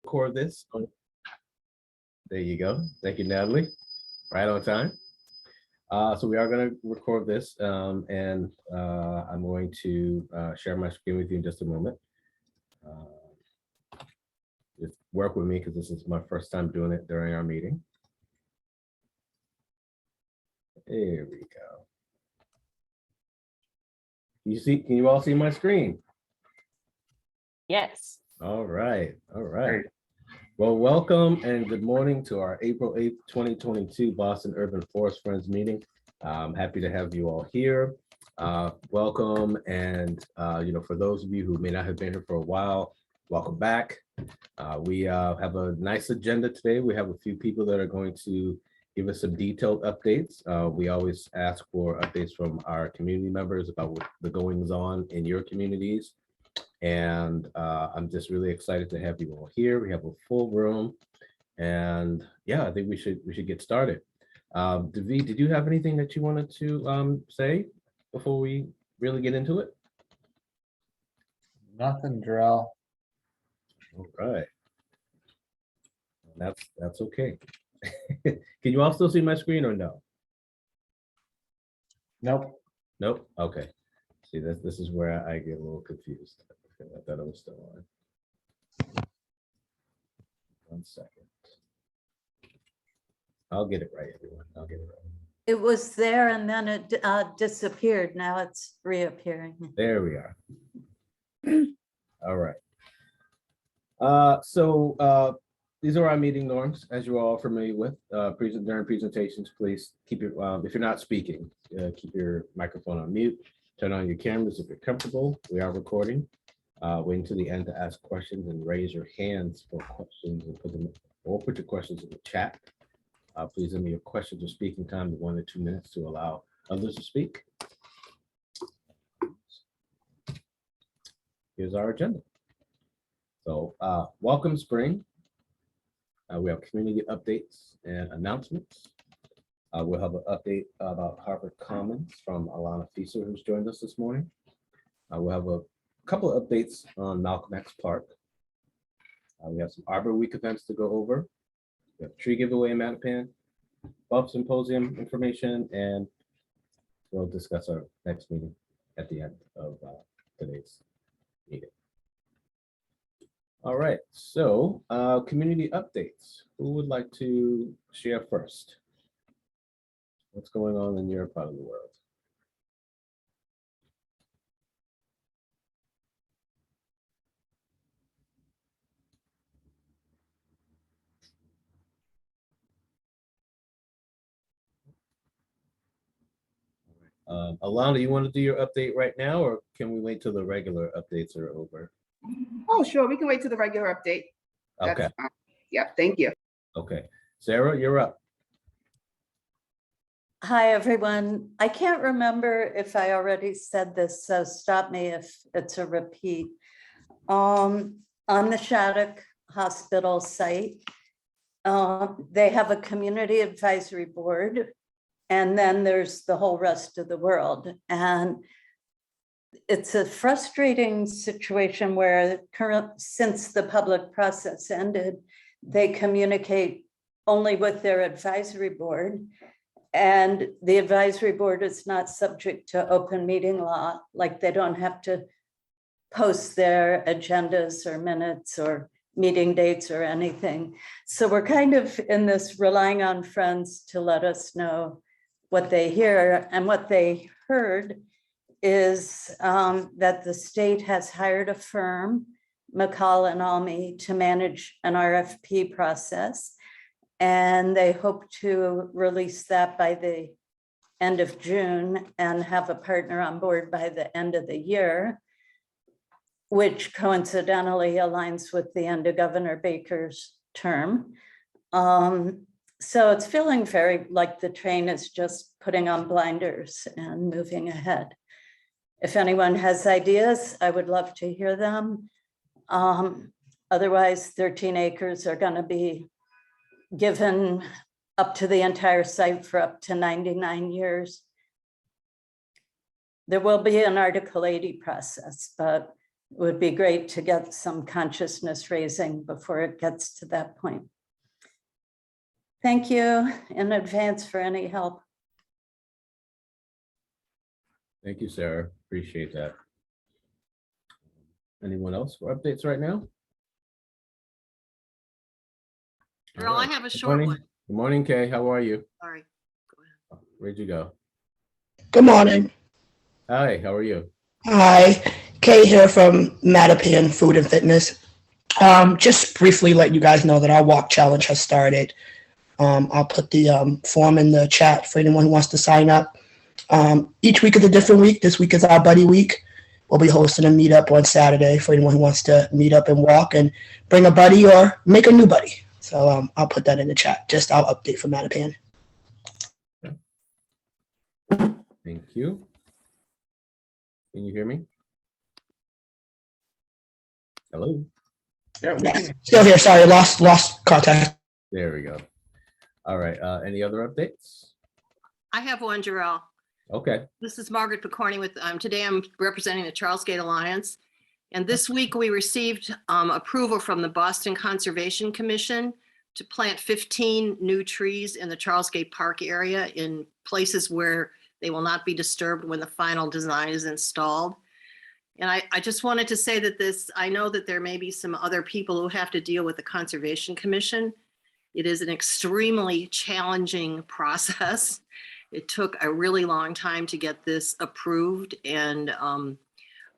Record this. There you go. Thank you, Natalie. Right on time. So we are going to record this, and I'm going to share my screen with you in just a moment. Just work with me because this is my first time doing it during our meeting. There we go. Can you all see my screen? Yes. All right. All right. Well, welcome and good morning to our April 8th, 2022 Boston Urban Forest Friends meeting. I'm happy to have you all here. Welcome. And, for those of you who may not have been here for a while, welcome back. We have a nice agenda today. We have a few people that are going to give us some detailed updates. We always ask for updates from our community members about what the goings on in your communities. And I'm just really excited to have you all here. We have a full room, and yeah, I think we should get started. David, did you have anything that you wanted to say before we really get into it? Nothing, Jarrell. All right, that's okay. Can you all still see my screen or no? Nope. Nope. Okay. See, this is where I get a little confused. I thought I was still on. 1 second. I'll get it right, everyone. I'll get it right. It was there and then it disappeared. Now it's reappearing. There we are. All right. So these are our meeting norms, as you're all familiar with. During presentations, please keep your, if you're not speaking, keep your microphone on mute. Turn on your cameras if you're comfortable. We are recording. Wait until the end to ask questions and raise your hands for questions and put your questions in the chat. Please limit your questions or speaking time to 1 to 2 minutes to allow others to speak. Here's our agenda. So welcome spring. We have community updates and announcements. We'll have an update about Harvard Commons from Alana Fieser, who's joined us this morning. We'll have a couple of updates on Malcolm X Park. We have some Arbor Week events to go over. We have tree giveaway in Mattapan, Buff Symposium information, and we'll discuss our next meeting at the end of today's meeting. All right, so community updates. Who would like to share first? What's going on in your part of the world? Alana, you want to do your update right now, or can we wait till the regular updates are over? Oh, sure. We can wait till the regular update. That's Okay. fine. Yep. Thank you. Okay. Sarah, you're up. Hi, everyone. I can't remember if I already said this, so stop me if it's a repeat. On the Shattuck Hospital site, they have a community advisory board, and then there's the whole rest of the world. And it's a frustrating situation where since the public process ended, they communicate only with their advisory board. And the advisory board is not subject to open meeting law, like they don't have to post their agendas or minutes or meeting dates or anything. So we're kind of in this relying on friends to let us know what they hear. And what they heard is that the state has hired a firm, McCall and Almy, to manage an RFP process. And they hope to release that by the end of June and have a partner on board by the end of the year, which coincidentally aligns with the end of Governor Baker's term. So it's feeling very like the train is just putting on blinders and moving ahead. If anyone has ideas, I would love to hear them. Otherwise, 13 acres are going to be given up to the entire site for up to 99 years. There will be an Article 80 process, but it would be great to get some consciousness raising before it gets to that point. Thank you in advance for any help. Thank you, Sarah. Appreciate that. Anyone else for updates right now? Earl, I All right. have a Good short morning. one. Good morning, Kay. How are you? Sorry. Go ahead. Where'd you go? Good morning. Hi, how are you? Hi, Kay here from Mattapan Food and Fitness. Just briefly let you guys know that our walk challenge has started. I'll put the form in the chat for anyone who wants to sign up. Each week is a different week. This week is our buddy week. We'll be hosting a meetup on Saturday for anyone who wants to meet up and walk and bring a buddy or make a new buddy. So I'll put that in the chat. Just our update for Mattapan. Thank you. Can you hear me? Hello? Yes. Still here. Sorry, lost contact. There we go. All right, any other updates? I have one, Jarrell. Okay, This is Margaret Picorni with, today I'm representing the Charles Gate Alliance. And this week we received approval from the Boston Conservation Commission to plant 15 new trees in the Charles Gate Park area in places where they will not be disturbed when the final design is installed. And I just wanted to say that I know that there may be some other people who have to deal with the Conservation Commission. It is an extremely challenging process. It took a really long time to get this approved, and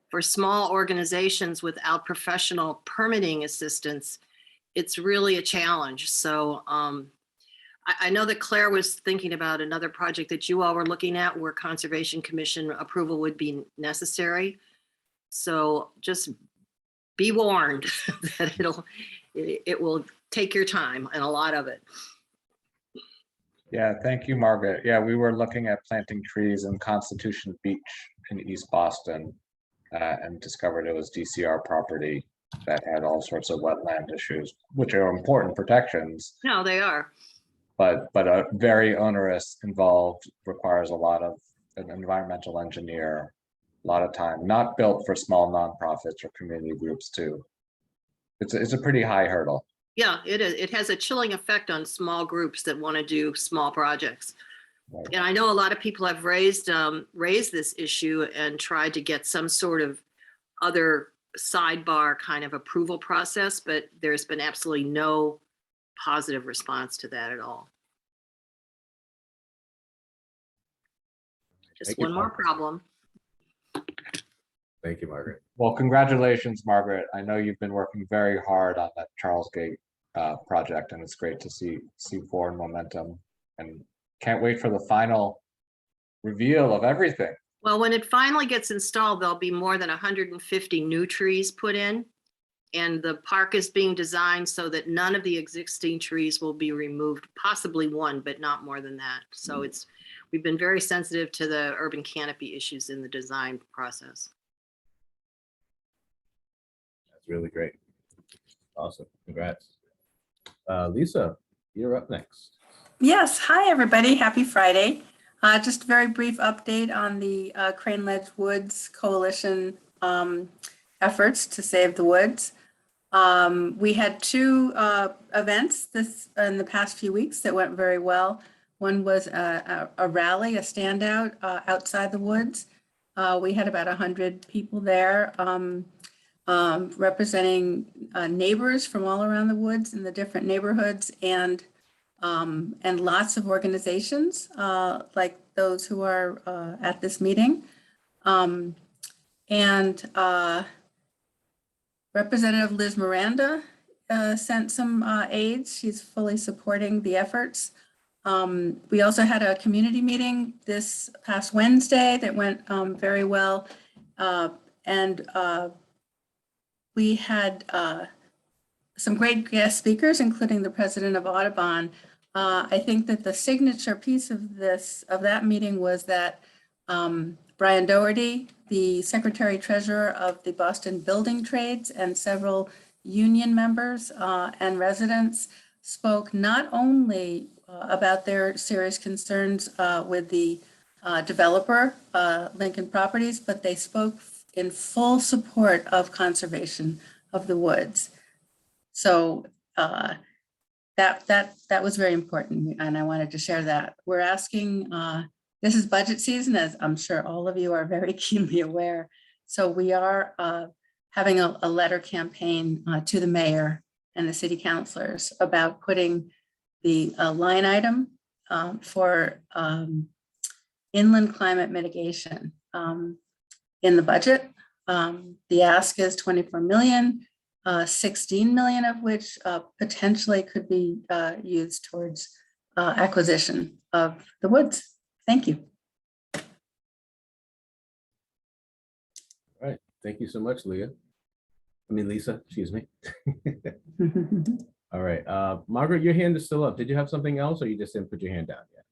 for small organizations without professional permitting assistance, it's really a challenge. So I know that Claire was thinking about another project that you all were looking at where Conservation Commission approval would be necessary. So just be warned that it will take your time and a lot of it. Yeah, thank you, Margaret. Yeah, we were looking at planting trees in Constitution Beach in East Boston and discovered it was DCR property that had all sorts of wetland issues, which are important protections, No, they are. but a very onerous, involved, requires a lot of an environmental engineer, a lot of time, not built for small nonprofits or community groups too. It's a pretty high hurdle. Yeah, it is. It has a chilling effect on small groups that want to do small projects. Right. And I know a lot of people have raised this issue and tried to get some sort of other sidebar kind of approval process, but there's been absolutely no positive response to that at all. Just Thank you, one more Margaret. problem. thank you, Margaret. Well, congratulations, Margaret. I know you've been working very hard on that Charles Gate project, and it's great to see forward momentum, and can't wait for the final reveal of everything. Well, when it finally gets installed, there'll be more than 150 new trees put in. And the park is being designed so that none of the existing trees will be removed, possibly one, but not more than that. So we've been very sensitive to the urban canopy issues in the design process. That's really great. Awesome, congrats. Lisa, you're up next. Yes, hi, everybody. Happy Friday. Just a very brief update on the Crane Ledge Woods Coalition efforts to save the woods. We had two events in the past few weeks that went very well. One was a rally, a standout outside the woods. We had about 100 people there representing neighbors from all around the woods in the different neighborhoods, and lots of organizations like those who are at this meeting. Representative Liz Miranda sent some aids. She's fully supporting the efforts. We also had a community meeting this past Wednesday that went very well. We had some great guest speakers, including the president of Audubon. I think that the signature piece of that meeting was that Brian Doherty, the secretary treasurer of the Boston Building Trades, and several union members and residents spoke not only about their serious concerns with the developer, Lincoln Properties, but they spoke in full support of conservation of the woods. So that was very important, and I wanted to share that. We're asking, this is budget season, as I'm sure all of you are very keenly aware. So we are having a letter campaign to the mayor and the city councilors about putting the line item for inland climate mitigation in the budget. The ask is 24 million, 16 million of which potentially could be used towards acquisition of the woods. Thank you. All right, thank you so much, Lisa, excuse me. All right, Margaret, your hand is still up. Did you have something else or you just didn't put your hand down yet?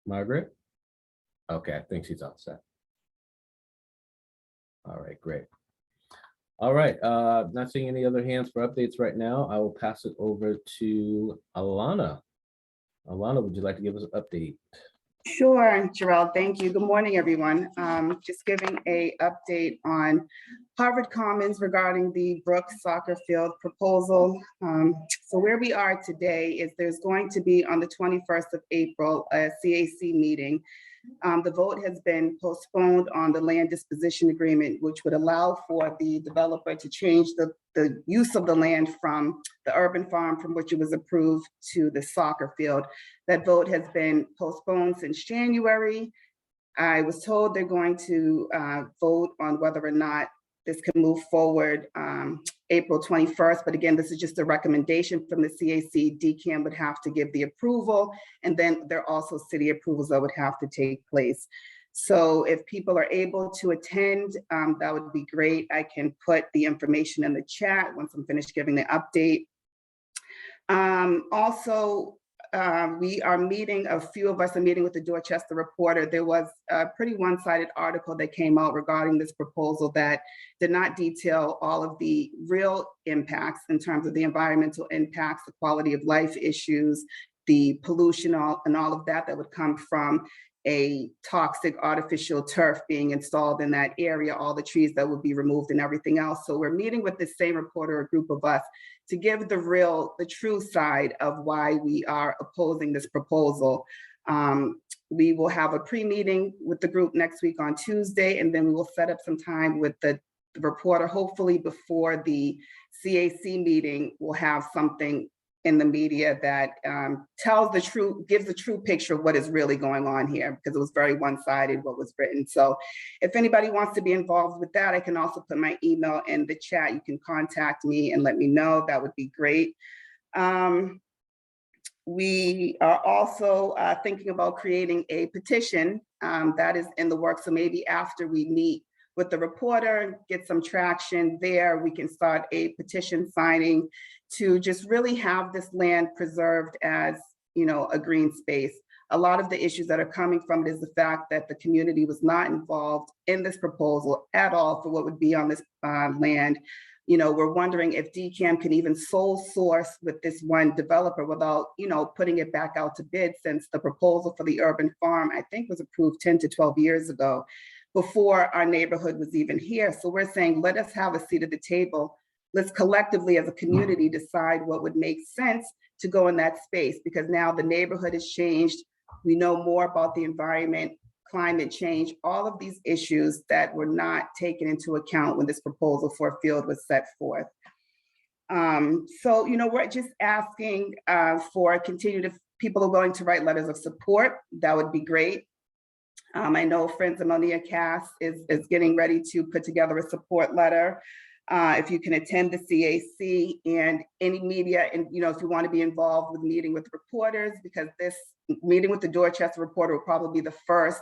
Margaret? Okay, I think she's all set. All right, great. All right, not seeing any other hands for updates right now. I will pass it over to Alana. Alana, would you like to give us an update? Sure, Gerald, thank you. Good morning, everyone. Just giving a update on Harvard Commons regarding the Brooks soccer field proposal. So where we are today is there's going to be on the 21st of April, a CAC meeting. The vote has been postponed on the land disposition agreement, which would allow for the developer to change the use of the land from the urban farm from which it was approved to the soccer field. That vote has been postponed since January. I was told they're going to vote on whether or not this can move forward April 21st. But again, this is just a recommendation from the CAC. DCAM would have to give the approval, and then there are also city approvals that would have to take place. So if people are able to attend, that would be great. I can put the information in the chat once I'm finished giving the update. We are meeting, a few of us are meeting with the Dorchester Reporter. There was a pretty one-sided article that came out regarding this proposal that did not detail all of the real impacts in terms of the environmental impacts, the quality of life issues, the pollution, and all of that would come from a toxic artificial turf being installed in that area, all the trees that would be removed and everything else. So we're meeting with the same reporter, a group of us, to give the true side of why we are opposing this proposal. We will have a pre-meeting with the group next week on Tuesday, and then we will set up some time with the reporter. Hopefully before the CAC meeting, we'll have something in the media that tells the truth, gives a true picture of what is really going on here, because it was very one-sided what was written. So if anybody wants to be involved with that, I can also put my email in the chat. You can contact me and let me know. That would be great. We are also thinking about creating a petition that is in the works. So maybe after we meet with the reporter, get some traction there, we can start a petition signing to just really have this land preserved as, you know, a green space. A lot of the issues that are coming from it is the fact that the community was not involved in this proposal at all for what would be on this land. You know, we're wondering if DCAM can even sole source with this one developer without, you know, putting it back out to bid, since the proposal for the urban farm, I think, was approved 10 to 12 years ago, before our neighborhood was even here. So we're saying, let us have a seat at the table. Let's collectively as a community decide what would make sense to go in that space, because now the neighborhood has changed. We know more about the environment, climate change, all of these issues that were not taken into account when this proposal for a field was set forth. So, you know, we're just asking for continued, people are willing to write letters of support. That would be great. I know Friends of Monia Cass is getting ready to put together a support letter. If you can attend the CAC and any media, and you know, if you want to be involved with meeting with reporters, because this meeting with the Dorchester Reporter will probably be the first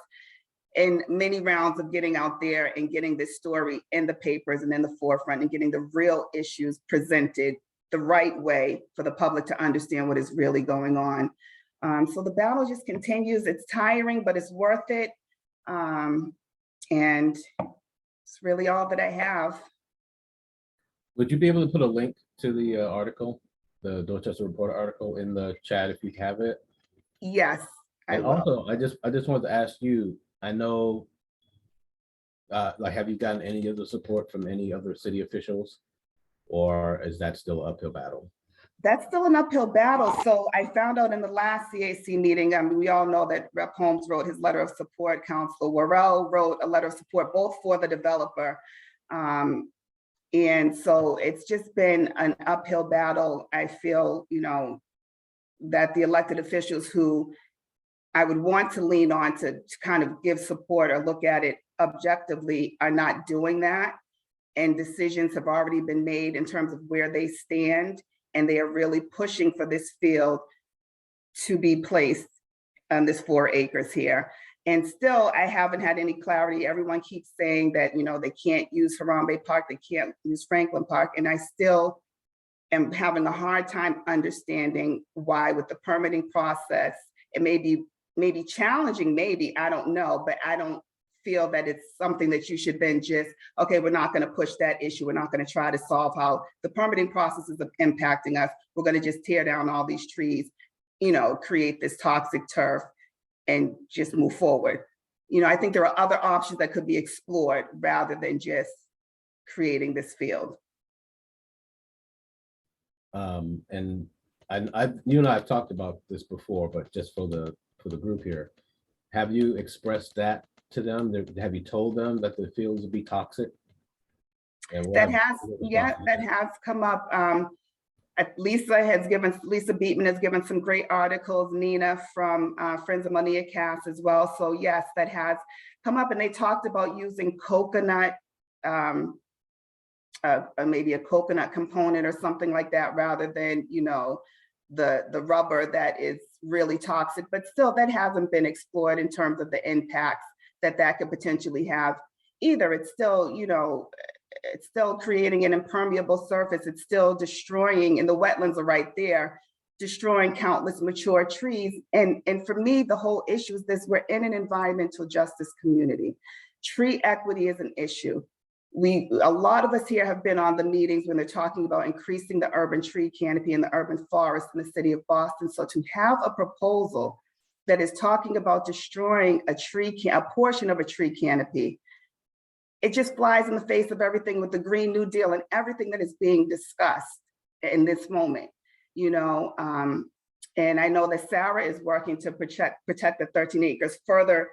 in many rounds of getting out there and getting this story in the papers and in the forefront and getting the real issues presented the right way for the public to understand what is really going on. So the battle just continues. It's tiring, but it's worth it. And it's really all that I have. Would you be able to put a link to the article, the Dorchester Reporter article, in the chat if you have it? Yes, I And will. also, I just wanted to ask you, I know, like, have you gotten any of the support from any other city officials? Or is that still an uphill battle? That's still an uphill battle. So I found out in the last CAC meeting, I mean, we all know that Rep. Holmes wrote his letter of support. Council Worrell wrote a letter of support, both for the developer. And so it's just been an uphill battle. I feel, you know, that the elected officials who I would want to lean on to kind of give support or look at it objectively are not doing that. And decisions have already been made in terms of where they stand. And they are really pushing for this field to be placed on this 4 acres here. And still, I haven't had any clarity. Everyone keeps saying that, you know, they can't use Harambe Park, they can't use Franklin Park. And I still am having a hard time understanding why with the permitting process, it may be challenging, maybe, I don't know, but I don't feel that it's something that you should then just, okay, we're not going to push that issue. We're not going to try to solve how the permitting process is impacting us. We're going to just tear down all these trees, you know, create this toxic turf and just move forward. You know, I think there are other options that could be explored rather than just creating this field. And you and I have talked about this before, but just for the group here, have you expressed that to them? Have you told them that the fields will be toxic? And That has come up. Lisa Beatman has given some great articles, Nina from Friends of Mania Cast as well. So yes, that has come up, and they talked about using coconut, maybe a coconut component or something like that, rather than, you know, the rubber that is really toxic. But still, that hasn't been explored in terms of the impacts that could potentially have either. It's still, you know, it's still creating an impermeable surface. It's still destroying, and the wetlands are right there, destroying countless mature trees. And for me, the whole issue is this: we're in an environmental justice community. Tree equity is an issue. A lot of us here have been on the meetings when they're talking about increasing the urban tree canopy and the urban forest in the city of Boston. So to have a proposal that is talking about destroying a portion of a tree canopy, it just flies in the face of everything with the Green New Deal and everything that is being discussed in this moment, you know. And I know that Sarah is working to protect the 13 acres further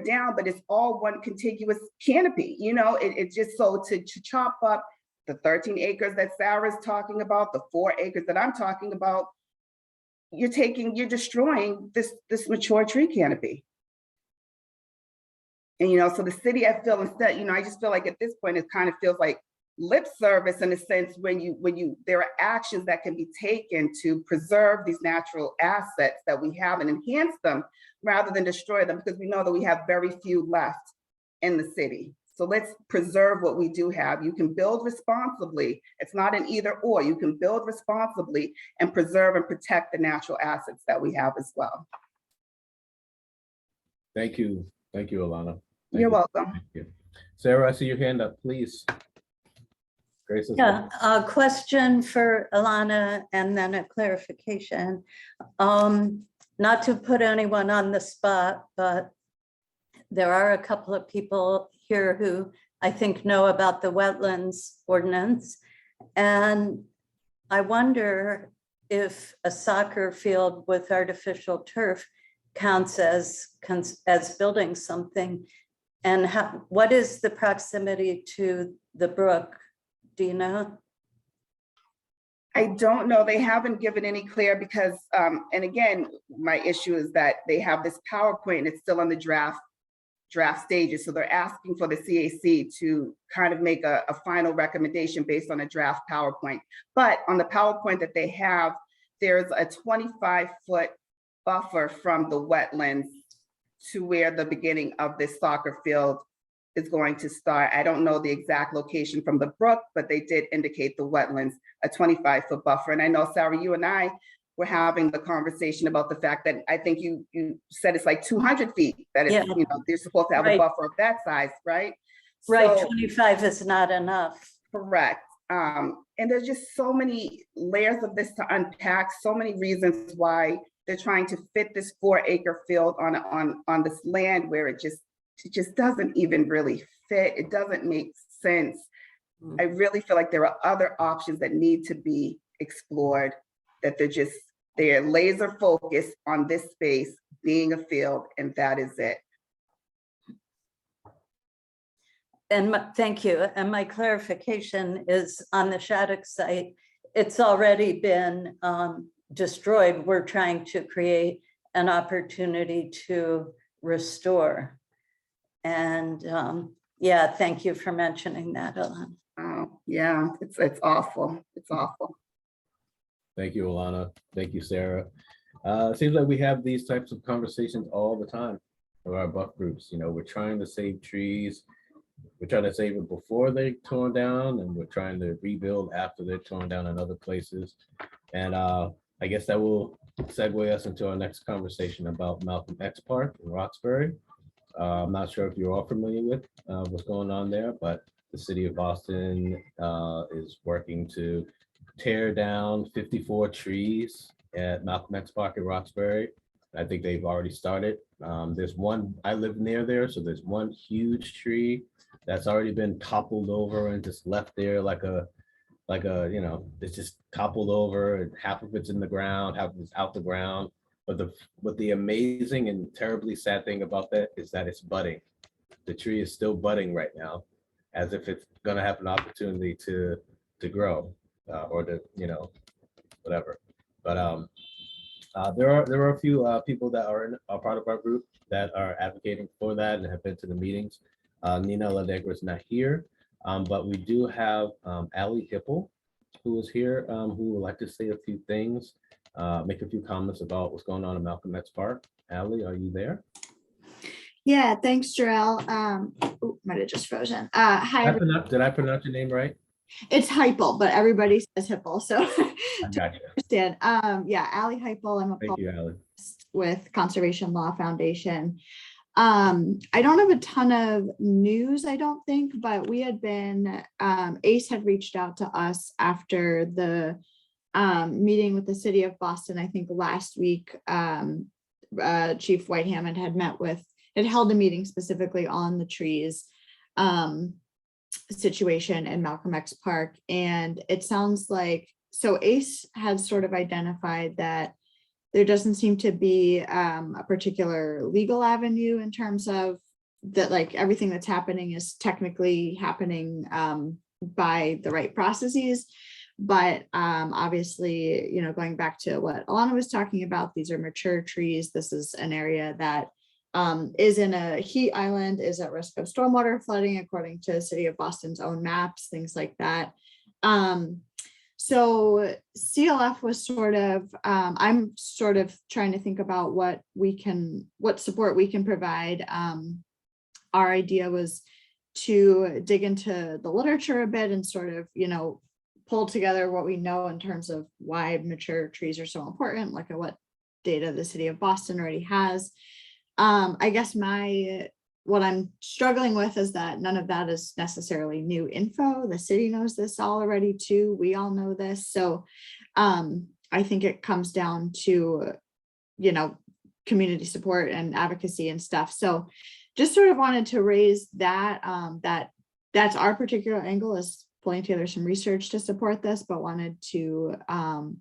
down, but it's all one contiguous canopy, you know. It's just so to chop up the 13 acres that Sarah's talking about, the 4 acres that I'm talking about, you're destroying this mature tree canopy. And, you know, so the city, I feel instead, you know, I just feel like at this point, it kind of feels like lip service in a sense when there are actions that can be taken to preserve these natural assets that we have and enhance them rather than destroy them, because we know that we have very few left in the city. So let's preserve what we do have. You can build responsibly. It's not an either or. You can build responsibly and preserve and protect the natural assets that we have as well. Thank you. Thank you, Alana. You're welcome. Thank you. Sarah, I see your hand up, please. Grace is Yeah, a question for Alana and then a clarification. Not to put anyone on the spot, but there are a couple of people here who I think know about the wetlands ordinance. And I wonder if a soccer field with artificial turf counts as building something. And what is the proximity to the brook? Do you know? I don't know. They haven't given any clear because, and again, my issue is that they have this PowerPoint and it's still on the draft stages. So they're asking for the CAC to kind of make a final recommendation based on a draft PowerPoint. But on the PowerPoint that they have, there's a 25-foot buffer from the wetlands to where the beginning of this soccer field is going to start. I don't know the exact location from the brook, but they did indicate the wetlands, a 25-foot buffer. And I know, Sarah, you and I were having the conversation about the fact that I think you said it's like 200 feet that it's, you know, they're supposed to have a buffer of that size, right? Right, So, 25 is not enough. correct. And there's just so many layers of this to unpack, so many reasons why they're trying to fit this 4-acre field on this land where it just doesn't even really fit. It doesn't make sense. I really feel like there are other options that need to be explored, that they're laser focused on this space being a field, and that is it. And thank you. And my clarification is on the Shattuck site, it's already been destroyed. We're trying to create an opportunity to restore. And yeah, thank you for mentioning that, Alana. Oh, yeah, it's awful. It's awful. Thank you, Alana. Thank you, Sarah. It seems like we have these types of conversations all the time with our buff groups. You know, we're trying to save trees. We're trying to save it before they're torn down, and we're trying to rebuild after they're torn down in other places. And I guess that will segue us into our next conversation about Malcolm X Park in Roxbury. I'm not sure if you're all familiar with what's going on there, but the city of Boston is working to tear down 54 trees at Malcolm X Park in Roxbury. I think they've already started. There's one, I live near there, so there's one huge tree that's already been toppled over and just left there like a, you know, it's just toppled over, and half of it's in the ground, half of it's out the ground. But the amazing and terribly sad thing about that is that it's budding. The tree is still budding right now, as if it's gonna have an opportunity to grow or to, you know, whatever. But there are a few people that are part of our group that are advocating for that and have been to the meetings. Nina Ladegra is not here, but we do have Allie Hipple, who is here, who would like to say a few things, make a few comments about what's going on in Malcolm X Park. Allie, are you there? Yeah, thanks, Jarrell. Might have just frozen. Hi, Did I pronounce your name right? it's Hypel, but everybody says Hipple, so I got you. understand. Yeah, Allie Hypel. I'm a Thank you, Allie. publicist with Conservation Law Foundation. I don't have a ton of news, I don't think, but we had been, ACE had reached out to us after the meeting with the city of Boston, I think last week. Chief Whitehammond had held a meeting specifically on the trees situation in Malcolm X Park. And it sounds like, so ACE has sort of identified that there doesn't seem to be a particular legal avenue in terms of that, like everything that's happening is technically happening by the right processes. But obviously, you know, going back to what Alana was talking about, these are mature trees. This is an area that is in a heat island, is at risk of stormwater flooding, according to the city of Boston's own maps, things like that. So CLF was sort of, I'm sort of trying to think about what support we can provide. Our idea was to dig into the literature a bit and sort of, you know, pull together what we know in terms of why mature trees are so important, look at what data the city of Boston already has. I guess what I'm struggling with is that none of that is necessarily new info. The city knows this already too. We all know this. So I think it comes down to, you know, community support and advocacy and stuff. So just sort of wanted to raise that, that's our particular angle, is pulling together some research to support this, but wanted to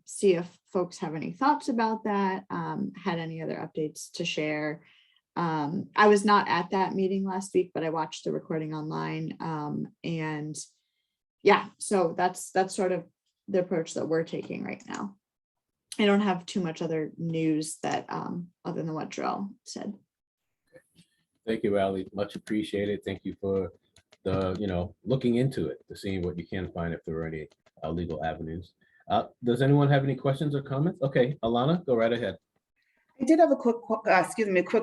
see if folks have any thoughts about that, had any other updates to share. I was not at that meeting last week, but I watched the recording online. And yeah, so that's sort of the approach that we're taking right now. I don't have too much other news that other than what Jarrell said. Thank you, Allie. Much appreciated. Thank you for the, you know, looking into it, to seeing what you can find if there are any legal avenues. Does anyone have any questions or comments? Okay, Alana, go right ahead. I did have a quick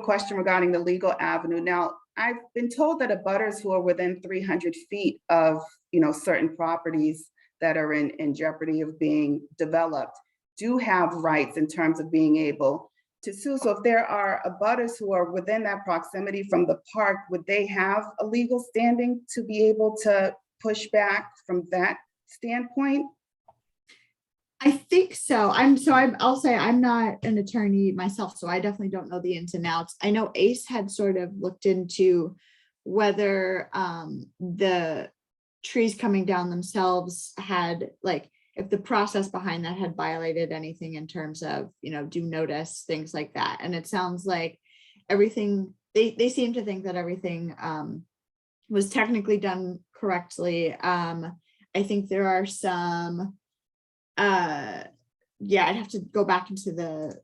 question regarding the legal avenue. Now, I've been told that abutters who are within 300 feet of, you know, certain properties that are in jeopardy of being developed do have rights in terms of being able to sue. So if there are abutters who are within that proximity from the park, would they have a legal standing to be able to push back from that standpoint? I think so. I'll say I'm not an attorney myself, so I definitely don't know the ins and outs. I know ACE had sort of looked into whether the trees coming down themselves had, like, if the process behind that had violated anything in terms of, due notice, things like that. And it sounds like everything, they seem to think that everything was technically done correctly. I think there are some, yeah, I'd have to go back into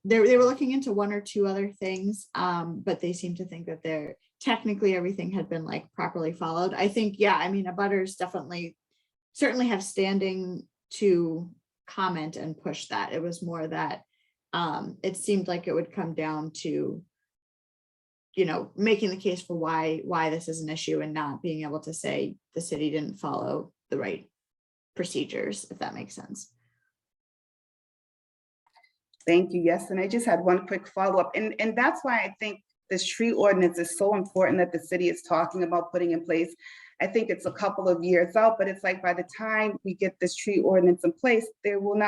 they were looking into one or two other things, but they seem to think that they're technically everything had been like properly followed. I think, yeah, I mean, abutters certainly have standing to comment and push that. It was more that it seemed like it would come down to, making the case for why this is an issue and not being able to say the city didn't follow the right procedures, if that makes sense. Thank you. Yes, and I just had one quick follow-up, and that's why I think this tree ordinance is so important that the city is talking about putting in place. I think it's a couple of years out, but it's like by the time we get this tree ordinance in place, there won't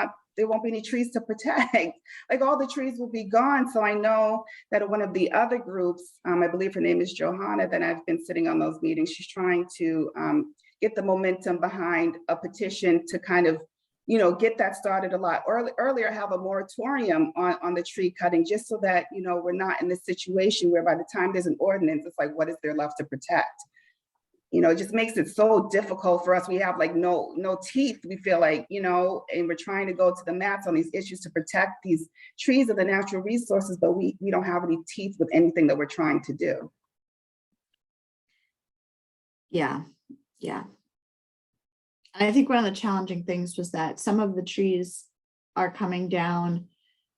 be any trees to protect. Like all the trees will be gone. So I know that one of the other groups, I believe her name is Johanna, that I've been sitting on those meetings, she's trying to get the momentum behind a petition to kind of, get that started a lot earlier, have a moratorium on the tree cutting, just so that, we're not in this situation where by the time there's an ordinance, it's like, what is there left to protect? It just makes it so difficult for us. We have like no teeth, we feel like, and we're trying to go to the mats on these issues to protect these trees and the natural resources, but we don't have any teeth with anything that we're trying to do. Yeah. I think one of the challenging things was that some of the trees are coming down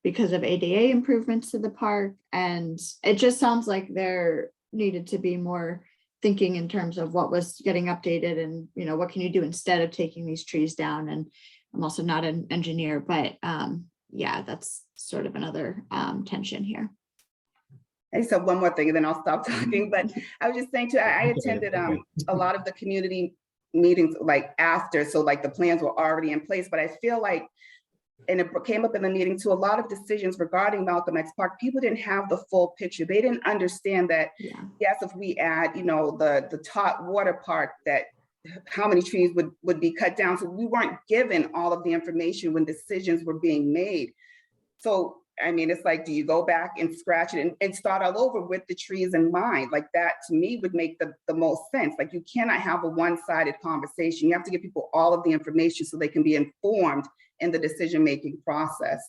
because of ADA improvements to the park. And it just sounds like there needed to be more thinking in terms of what was getting updated and, what can you do instead of taking these trees down. And I'm also not an engineer, but yeah, that's sort of another tension here. I just have one more thing and then I'll stop talking, but I was just saying too, I attended a lot of the community meetings like after, so like the plans were already in place, but I feel like, and it came up in the meeting too, a lot of decisions regarding Malcolm X Park, people didn't have the full picture. They didn't understand that, yes, if we add, the top water park, that how many trees would be cut down. So we weren't given all of the information when decisions were being made. So I mean, it's like, do you go back and scratch it and start all over with the trees in mind? Like that to me would make the most sense. Like you cannot have a one-sided conversation. You have to give people all of the information so they can be informed in the decision-making process.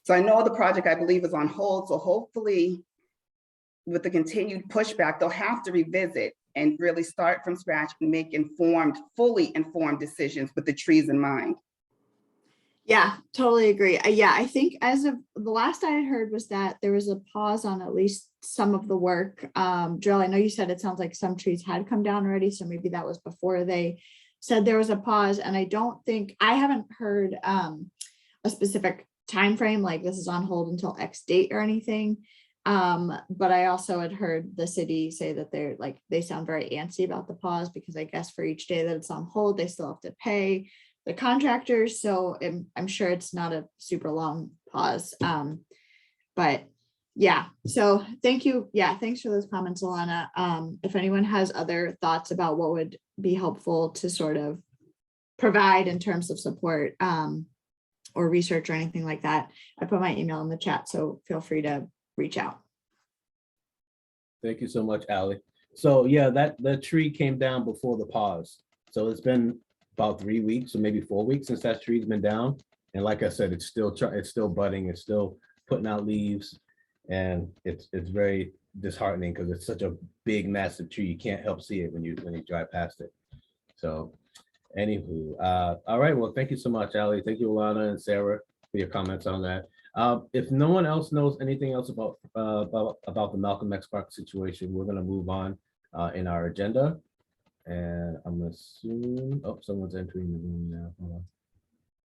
So I know the project, I believe, is on hold. So hopefully with the continued pushback, they'll have to revisit and really start from scratch and make fully informed decisions with the trees in mind. Yeah, totally agree. Yeah, I think as of the last I had heard was that there was a pause on at least some of the work. Jill, I know you said it sounds like some trees had come down already, so maybe that was before they said there was a pause. And I haven't heard a specific time frame, like this is on hold until X date or anything. But I also had heard the city say that they sound very antsy about the pause because I guess for each day that it's on hold, they still have to pay the contractors. So I'm sure it's not a super long pause. But yeah, so thank you. Yeah, thanks for those comments, Alana. If anyone has other thoughts about what would be helpful to sort of provide in terms of support or research or anything like that, I put my email in the chat, so feel free to reach out. Thank you so much, Allie. So yeah, that tree came down before the pause. So it's been about 3 weeks or maybe 4 weeks since that tree's been down. And like I said, it's still budding, it's still putting out leaves. And it's very disheartening because it's such a big, massive tree. You can't help see it when you drive past it. So anywho, all right, well, thank you so much, Allie. Thank you, Alana and Sarah, for your comments on that. If no one else knows anything else about the Malcolm X Park situation, we're gonna move on in our agenda. And I'm assuming, oh, someone's entering the room now. Hold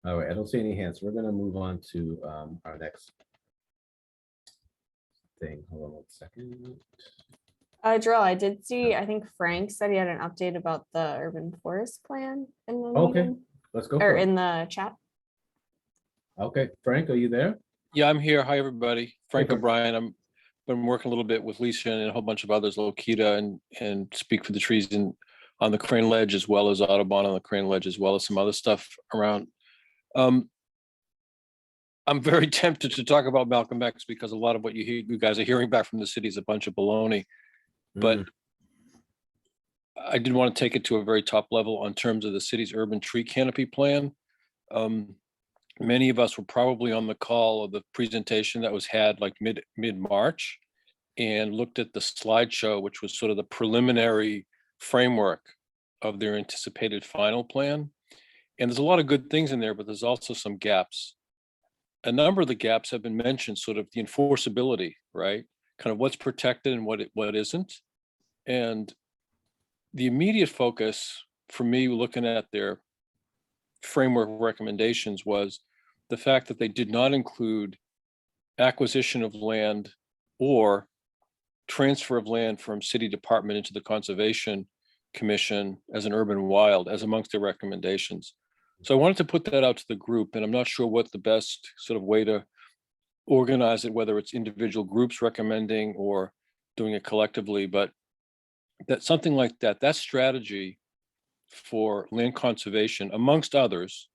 on. All right, I don't see any hands. So we're gonna move on to our next thing. Hold on one second. Jarrell, I did see, I think Frank said he had an update about the urban forest plan in the Okay, meeting, let's go. or in the chat. Okay, Frank, are you there? Yeah, I'm here. Hi, everybody. Frank Frank. O'Brien. I'm been working a little bit with Lisa and a whole bunch of others, Lokita and Speak for the Trees on the Crane Ledge, as well as Audubon on the Crane Ledge, as well as some other stuff around. I'm very tempted to talk about Malcolm X because a lot of what you guys are hearing back from the city is a bunch of baloney. But I did want to take it to a very top level on terms of the city's urban tree canopy plan. Many of us were probably on the call of the presentation that was had like mid-March and looked at the slideshow, which was sort of the preliminary framework of their anticipated final plan. And there's a lot of good things in there, but there's also some gaps. A number of the gaps have been mentioned, sort of the enforceability, right? Kind of what's protected and what isn't. And the immediate focus for me looking at their framework recommendations was the fact that they did not include acquisition of land or transfer of land from city department into the Conservation Commission as an urban wild as amongst their recommendations. So I wanted to put that out to the group, and I'm not sure what the best sort of way to organize it, whether it's individual groups recommending or doing it collectively, but that something like that strategy for land conservation, amongst others,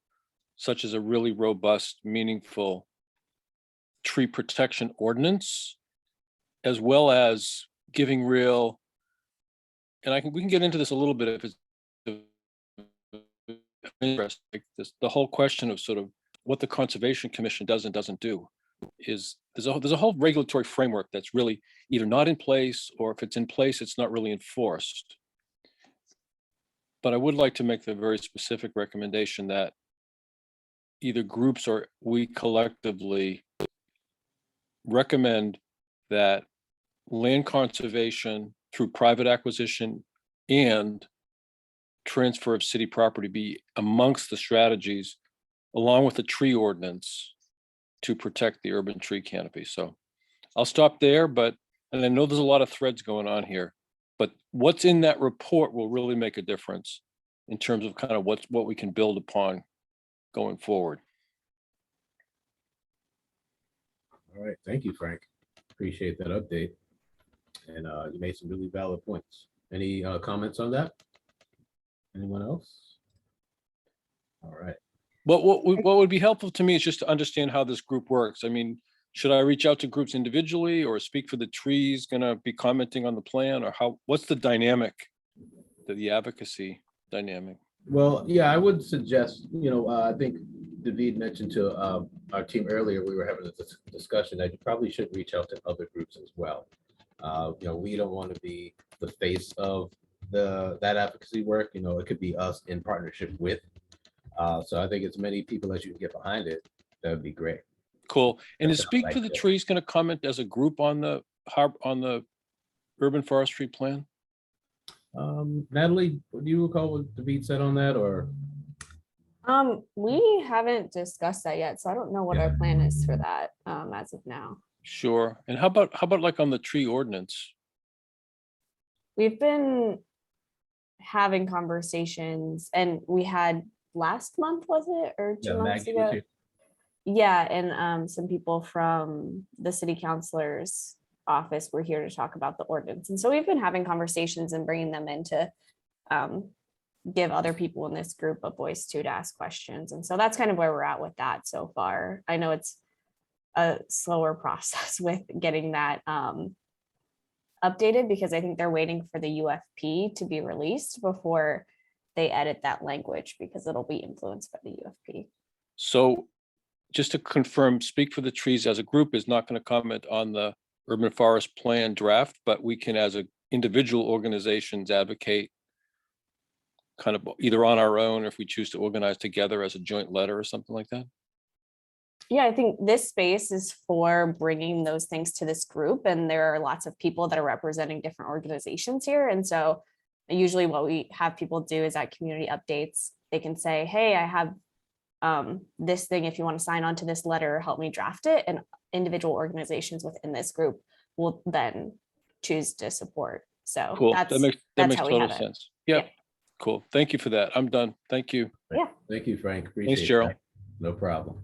such as a really robust, meaningful tree protection ordinance, as well as giving real, and we can get into this a little bit if it's interesting. The whole question of sort of what the Conservation Commission does and doesn't do is there's a whole regulatory framework that's really either not in place, or if it's in place, it's not really enforced. But I would like to make the very specific recommendation that either groups or we collectively recommend that land conservation through private acquisition and transfer of city property be amongst the strategies, along with the tree ordinance, to protect the urban tree canopy. So I'll stop there, and I know there's a lot of threads going on here, but what's in that report will really make a difference in terms of kind of what we can build upon going forward. All right, thank you, Frank. Appreciate that update. And you made some really valid points. Any comments on that? Anyone else? All right. What would be helpful to me is just to understand how this group works. I mean, should I reach out to groups individually, or Speak for the Trees gonna be commenting on the plan, or what's the dynamic, the advocacy dynamic? Well, yeah, I would suggest, I think David mentioned to our team earlier, we were having a discussion that you probably should reach out to other groups as well. We don't want to be the face of that advocacy work. It could be us in partnership with. So I think as many people as you can get behind it, that would be great. Cool. And is That Speak sounds for like the it. Trees going to comment as a group on the urban forestry plan? Natalie, do you recall what David said on that, or? We haven't discussed that yet, so I don't know what our plan is for that as of now. Sure. And how about like on the tree ordinance? We've been having conversations, and we had last month, was it, or 2 months Maggie was ago? here. Yeah, and some people from the city councilor's office were here to talk about the ordinance. And so we've been having conversations and bringing them in to give other people in this group a voice to ask questions. And so that's kind of where we're at with that so far. I know it's a slower process with getting that updated, because I think they're waiting for the UFP to be released before they edit that language, because it'll be influenced by the UFP. So just to confirm, Speak for the Trees as a group is not going to comment on the urban forest plan draft, but we can, as individual organizations, advocate kind of either on our own, or if we choose to organize together as a joint letter or something like that. Yeah, I think this space is for bringing those things to this group, and there are lots of people that are representing different organizations here. And so usually what we have people do is at community updates, they can say, hey, I have this thing, if you want to sign on to this letter, help me draft it. And individual organizations within this group will then choose to support. So Cool. that's That makes how we total have it. sense. Yeah. Cool. Thank you for that. I'm done. Thank you. Thank you, Frank. Appreciate Thanks, Gerald. that. No problem.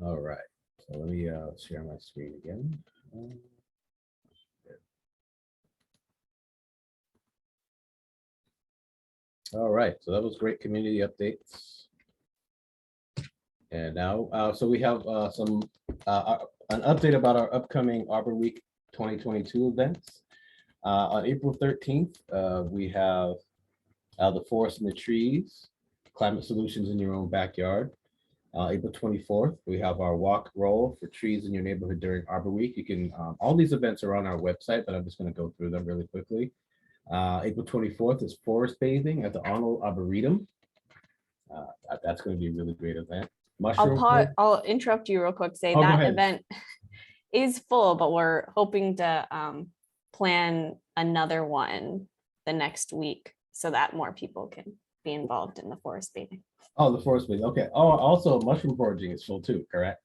All right, so let me share my screen again. All right, so that was great community updates. And now, so we have an update about our upcoming Arbor Week 2022 events. On April 13th, we have the Forest and the Trees, Climate Solutions in Your Own Backyard. April 24th, we have our walk roll for trees in your neighborhood during Arbor Week. You can, all these events are on our website, but I'm just going to go through them really quickly. April 24th is forest bathing at the Arnold Arboretum. That's going to be a really great event. I'll interrupt you real quick, say Oh, go that ahead. event is full, but we're hoping to plan another one the next week so that more people can be involved in the forest bathing. Oh, the forest bathing. Okay. Oh, also mushroom foraging is full too, correct?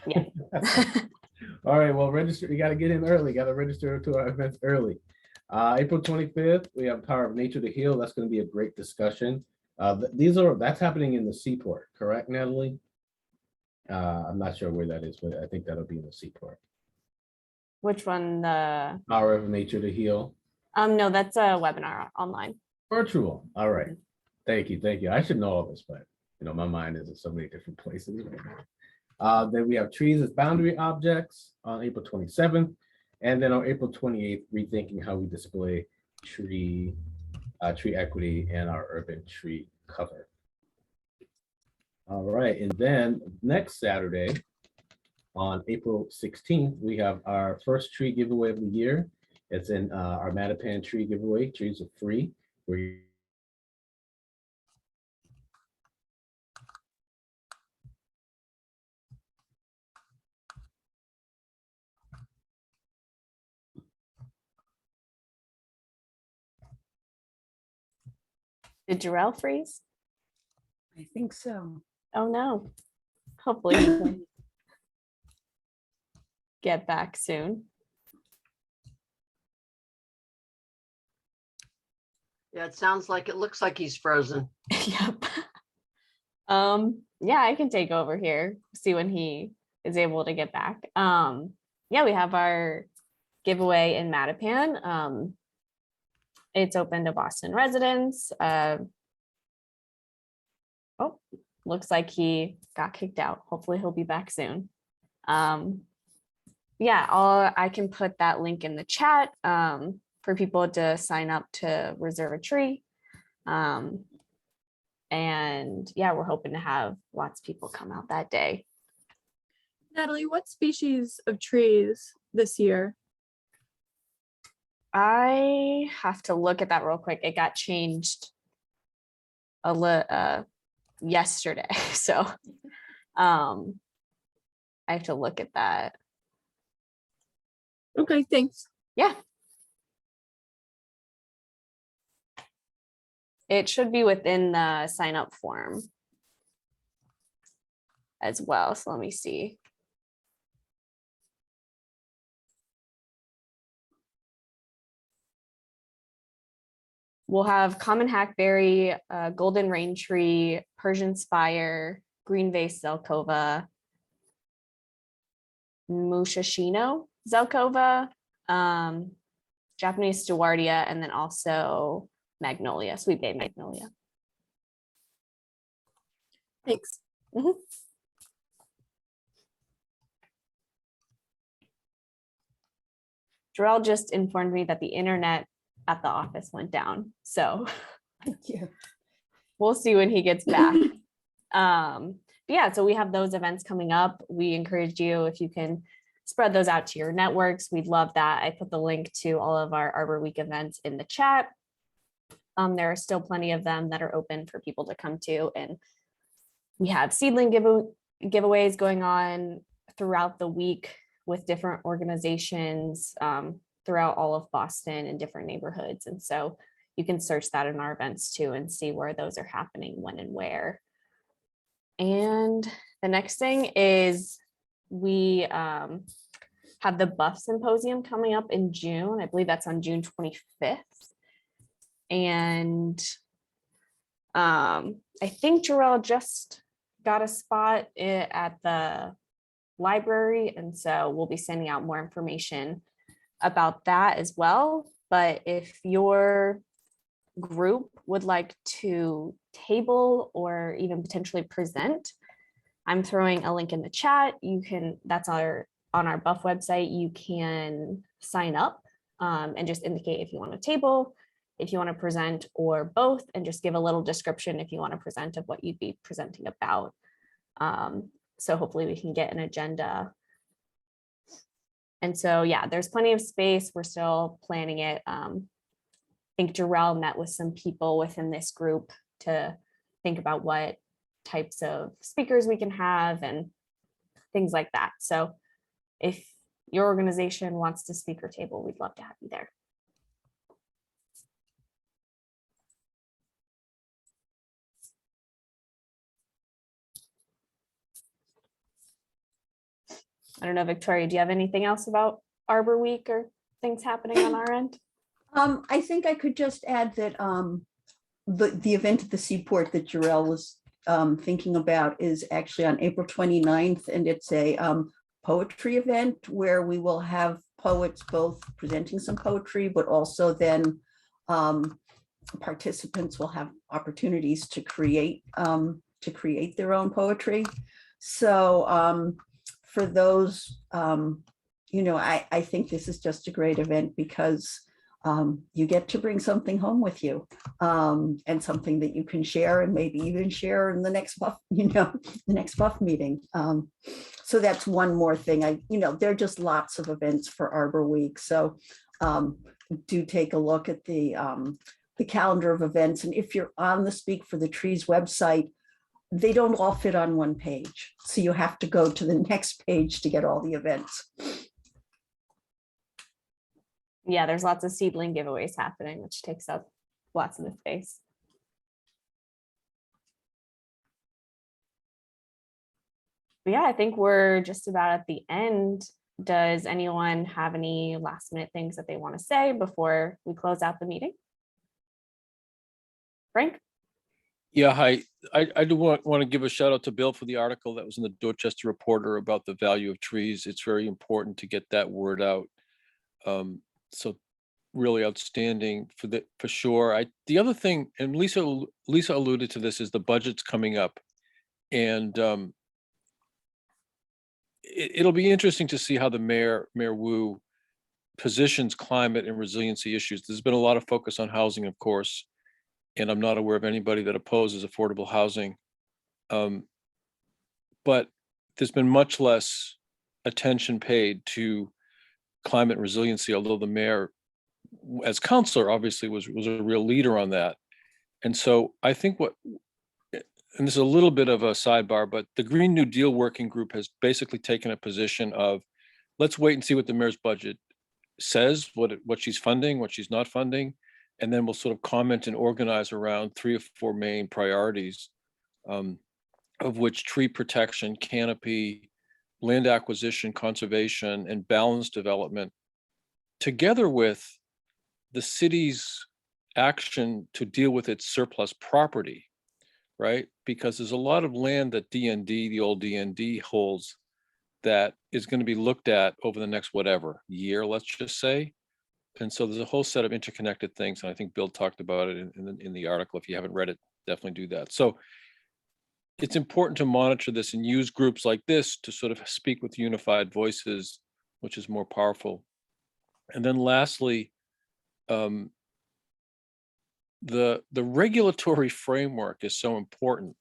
Yeah. All right. Well, register. You got to get in early. Got to register to our events early. April 25th, we have Power of Nature to Heal. That's going to be a great discussion. That's happening in the Seaport, correct, Natalie? I'm not sure where that is, but I think that'll be in the Seaport. Which one? The Power of Nature to Heal. no, that's a webinar online. Virtual. All right. Thank you. Thank you. I should know all this, but my mind is in so many different places right now. Then we have Trees as Boundary Objects on April 27th. And then on April 28th, rethinking how we display tree equity and our urban tree cover. All right, and then next Saturday, on April 16th, we have our first tree giveaway of the year. It's in our Mattapan tree giveaway. Trees are free. Did Jarrell freeze? I think so. Oh no. Hopefully he can get back soon. Yeah, it looks like he's frozen. Yep. Yeah, I can take over here, see when he is able to get back. Yeah, we have our giveaway in Mattapan. It's open to Boston residents. Oh, looks like he got kicked out. Hopefully he'll be back soon. Yeah, I can put that link in the chat for people to sign up to reserve a tree. And yeah, we're hoping to have lots of people come out that day. Natalie, what species of trees this year? I have to look at that real quick. It got changed yesterday. So I have to look at that. Okay, thanks. Yeah. It should be within the sign up form as well. So let me see. We'll have common hackberry, golden rain tree, Persian spire, green vase zelkova, Musashino zelkova, Japanese stewardia, and then also magnolia, sweet bay magnolia. Thanks. Mhm. Jarrell just informed me that the internet at the office went down. So Thank you. we'll see when he gets back. But yeah, so we have those events coming up. We encourage you, if you can spread those out to your networks, we'd love that. I put the link to all of our Arbor Week events in the chat. There are still plenty of them that are open for people to come to. And we have seedling giveaways going on throughout the week with different organizations throughout all of Boston and different neighborhoods. And so you can search that in our events too and see where those are happening, when and where. And the next thing is we have the Buff Symposium coming up in June. I believe that's on June 25th. And I think Jarrell just got a spot at the library, and so we'll be sending out more information about that as well. But if your group would like to table or even potentially present, I'm throwing a link in the chat. You can, that's on our Buff website. You can sign up and just indicate if you want to table, if you want to present, or both, and just give a little description if you want to present of what you'd be presenting about. So hopefully we can get an agenda. And so, yeah, there's plenty of space. We're still planning it. I think Jarrell met with some people within this group to think about what types of speakers we can have and things like that. So if your organization wants to speaker table, we'd love to have you there. I don't know, Victoria, do you have anything else about Arbor Week or things happening on our end? I think I could just add that the event at the Seaport that Jarrell was thinking about is actually on April 29th, and it's a poetry event where we will have poets both presenting some poetry, but also then participants will have opportunities to create their own poetry. So for those, I think this is just a great event because you get to bring something home with you and something that you can share and maybe even share in the next Buff, the next Buff meeting. So that's one more thing. There are just lots of events for Arbor Week. So do take a look at the calendar of events. And if you're on the Speak for the Trees website, they don't all fit on one page. So you have to go to the next page to get all the events. Yeah, there's lots of seedling giveaways happening, which takes up lots of the space. But yeah, I think we're just about at the end. Does anyone have any last minute things that they want to say before we close out the meeting? Frank? Yeah, hi. I do want to give a shout out to Bill for the article that was in the Dorchester Reporter about the value of trees. It's very important to get that word out. So really outstanding for sure. The other thing, and Lisa alluded to this, is the budget's coming up, and it'll be interesting to see how the Mayor Wu positions climate and resiliency issues. There's been a lot of focus on housing, of course, and I'm not aware of anybody that opposes affordable housing. But there's been much less attention paid to climate resiliency, although the mayor, as councilor, obviously was a real leader on that. And so I think and this is a little bit of a sidebar, but the Green New Deal Working Group has basically taken a position of, let's wait and see what the mayor's budget says, what she's funding, what she's not funding, and then we'll sort of comment and organize around 3 or 4 main priorities, of which tree protection, canopy, land acquisition, conservation, and balanced development, together with the city's action to deal with its surplus property, right? Because there's a lot of land that DND, the old DND, holds that is going to be looked at over the next whatever year, let's just say. And so there's a whole set of interconnected things, and I think Bill talked about it in the article. If you haven't read it, definitely do that. So it's important to monitor this and use groups like this to sort of speak with unified voices, which is more powerful. And then lastly, the regulatory framework is so important,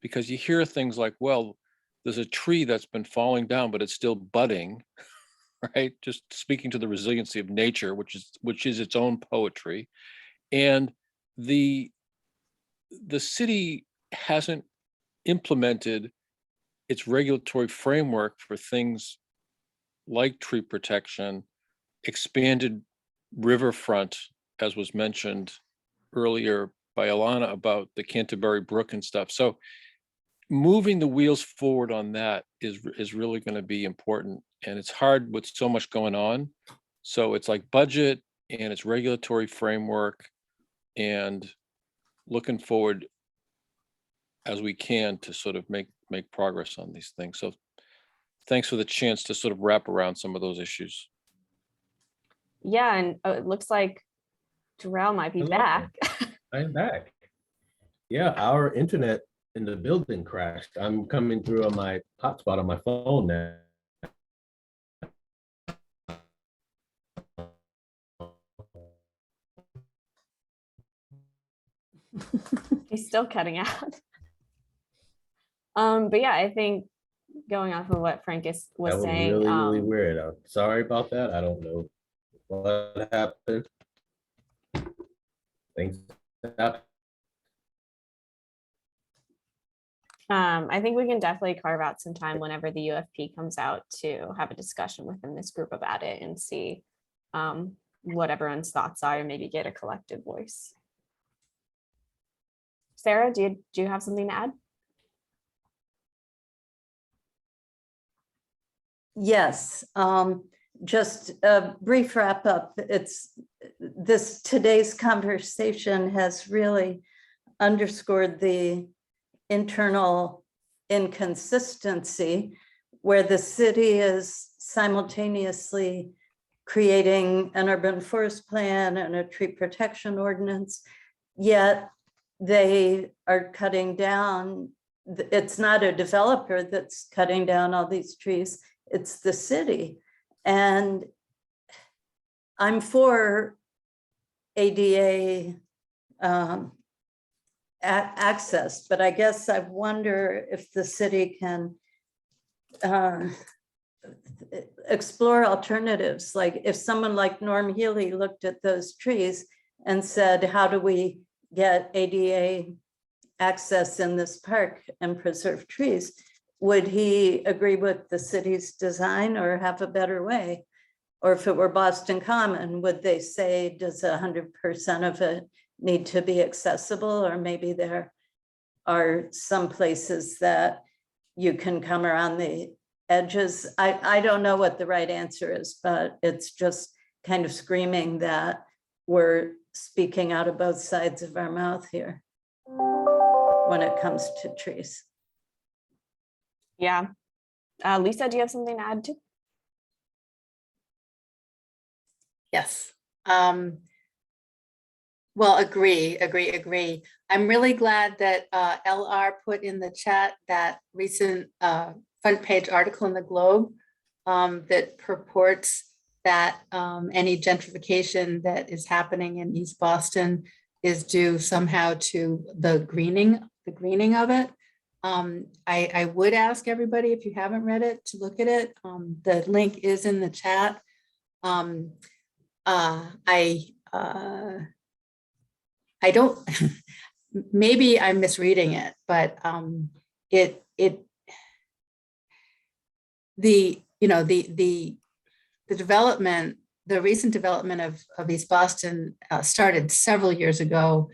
because you hear things like, well, there's a tree that's been falling down, but it's still budding, right? Just speaking to the resiliency of nature, which is its own poetry. And the city hasn't implemented its regulatory framework for things like tree protection, expanded riverfront, as was mentioned earlier by Alana about the Canterbury Brook and stuff. So moving the wheels forward on that is really going to be important. And it's hard with so much going on. So it's like budget and it's regulatory framework, and looking forward as we can to sort of make progress on these things. So thanks for the chance to sort of wrap around some of those issues. Yeah, and it looks like Jarrell might be Hello. back. I'm back. Yeah, our internet in the building crashed. I'm coming through on my hotspot on my phone now. He's still cutting out. But yeah, I think going off of what Frank was That was saying, really weird. I'm sorry about that. I don't know what happened. Thanks. I think we can definitely carve out some time whenever the UFP comes out to have a discussion within this group about it and see what everyone's thoughts are and maybe get a collective voice. Sarah, do you have something to add? Yes, just a brief wrap up. Today's conversation has really underscored the internal inconsistency where the city is simultaneously creating an urban forest plan and a tree protection ordinance, yet they are cutting down. It's not a developer that's cutting down all these trees, it's the city. And I'm for ADA access, but I guess I wonder if the city can explore alternatives. Like if someone like Norm Healy looked at those trees and said, how do we get ADA access in this park and preserve trees? Would he agree with the city's design or have a better way? Or if it were Boston Common, would they say, does 100% of it need to be accessible? Or maybe there are some places that you can come around the edges. I don't know what the right answer is, but it's just kind of screaming that we're speaking out of both sides of our mouth here when it comes to trees. Yeah. Lisa, do you have something to add too? Yes. Well, agree. I'm really glad that LR put in the chat that recent front page article in the Globe that purports that any gentrification that is happening in East Boston is due somehow to the greening of it. I would ask everybody, if you haven't read it, to look at it. The link is in the chat. I don't, maybe I'm misreading it, but the development, the recent development of East Boston started several years ago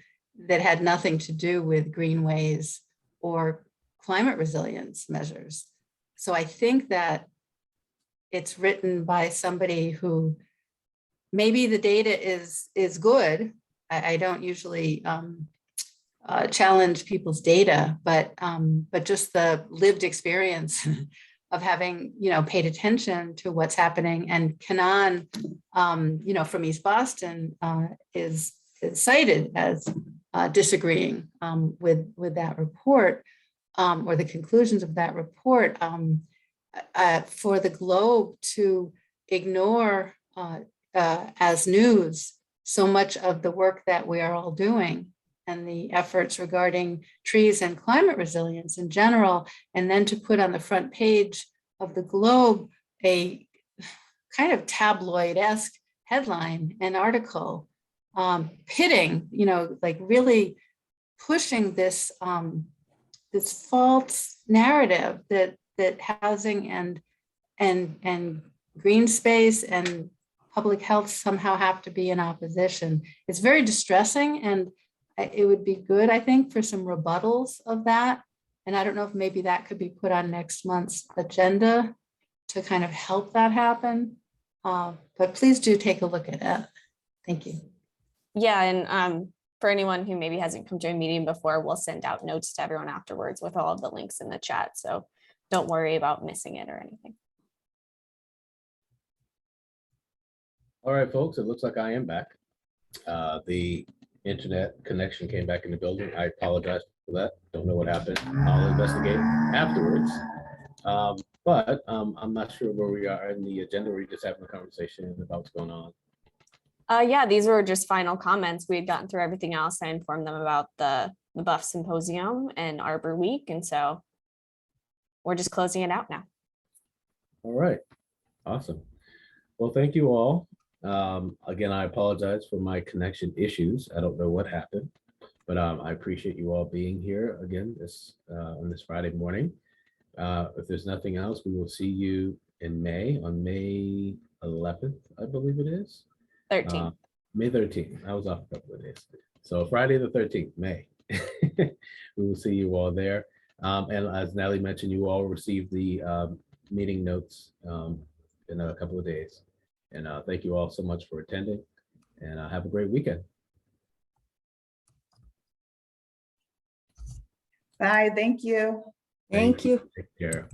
that had nothing to do with greenways or climate resilience measures. So I think that it's written by somebody who maybe the data is good. I don't usually challenge people's data, but just the lived experience of having, paid attention to what's happening. And Kanan, from East Boston is cited as disagreeing with that report or the conclusions of that report. For the Globe to ignore as news so much of the work that we are all doing and the efforts regarding trees and climate resilience in general, and then to put on the front page of the Globe a kind of tabloid-esque headline, an article pitting, like really pushing this this false narrative that housing and green space and public health somehow have to be in opposition. It's very distressing, and it would be good, I think, for some rebuttals of that. And I don't know if maybe that could be put on next month's agenda to kind of help that happen. But please do take a look at it. Thank you. Yeah, and for anyone who maybe hasn't come to a meeting before, we'll send out notes to everyone afterwards with all of the links in the chat. So don't worry about missing it or anything. All right, folks, it looks like I am back. The internet connection came back in the building. I apologize for that. Don't know what happened. I'll investigate afterwards. But I'm not sure where we are in the agenda. We're just having a conversation about what's going on. Yeah, these were just final comments. We had gotten through everything else. I informed them about the Buff Symposium and Arbor Week. And so we're just closing it out now. All right, awesome. Well, thank you all. Again, I apologize for my connection issues. I don't know what happened, but I appreciate you all being here again on this Friday morning. If there's nothing else, we will see you in May, on May 11th, I believe it is. 13th. May 13th. I was off a couple of days. So Friday the 13th, May. We will see you all there. And as Natalie mentioned, you all received the meeting notes in a couple of days. And thank you all so much for attending, and have a great weekend. Bye, thank you. Thank you. Take care.